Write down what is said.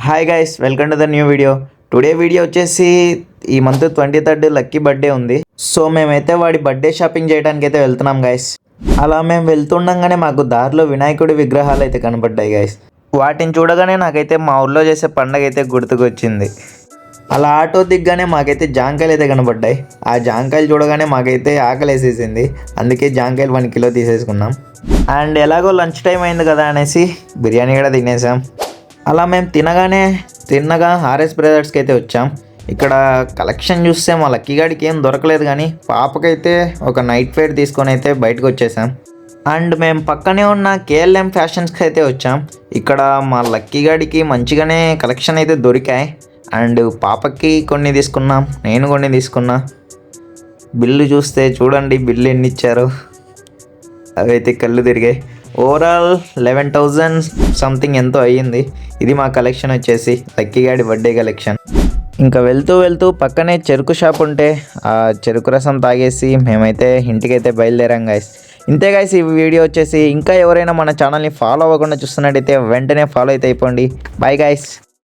Hi guys, welcome to the new video. Today video వచ్చేసి ఈ month 23rd lucky birthday ఉంది. So మేమైతే వాడి బర్త్డే షాపింగ్ చేయడానికి అయితే వెళ్తున్నాం గైస్. అలా మేము వెళ్తుండగానే మాకు దారిలో వినాయకుడి విగ్రహాలు అయితే కనబడ్డాయి గైస్. వాటిని చూడగానే నాకైతే మా ఊర్లో చేసే పండగ అయితే గుర్తుకొచ్చింది. అలా ఆటో దిగ్గానే మాకైతే జాంకాయలు అయితే కనబడ్డాయి. ఆ జాంకాయలు చూడగానే మాకైతే ఆకలి వేసేసింది. అందుకే జాంకాయలు 1 కిలో తీసేసుకున్నాం. అండ్ ఎలాగో లంచ్ టైం అయింది కదా అనేసి బిర్యానీ కూడా తినేసాం. అలా మేము తిన్నగా ఆర్ఎస్ బ్రదర్స్కి అయితే వచ్చాం. ఇక్కడ కలెక్షన్ చూస్తే మా లక్కీ గాడికి ఏం దొరకలేదు, కానీ పాపకైతే ఒక నైట్ వేర్ తీసుకొని అయితే బయటకు వచ్చేసాం. అండ్ మేము పక్కనే ఉన్న కేఎల్ఎం ఫ్యాషన్స్కి అయితే వచ్చాం. ఇక్కడ మా లక్కీ గాడికి మంచిగానే కలెక్షన్ అయితే దొరికాయి. అండ్ పాపకి కొన్ని తీసుకున్నాం, నేను కొన్ని తీసుకున్నా. బిల్లు చూస్తే చూడండి, బిల్లు ఎన్ని ఇచ్చారో అవైతే కళ్ళు తిరిగాయి. ఓవరాల్ 11,000 సంథింగ్ ఎంతో అయ్యింది. ఇది మా కలెక్షన్ వచ్చేసి లక్కీ గాడి బర్త్డే కలెక్షన్. ఇంకా వెళ్తూ పక్కనే చెరుకు షాప్ ఉంటే ఆ చెరుకు రసం తాగేసి మేమైతే ఇంటికైతే బయలుదేరాం గైస్. ఇంతే గైస్ ఈ వీడియో వచ్చేసి. ఇంకా ఎవరైనా మన ఛానల్ని ఫాలో అవ్వకుండా చూస్తున్నట్టయితే వెంటనే ఫాలో అయితే అయిపోండి. Bye guys.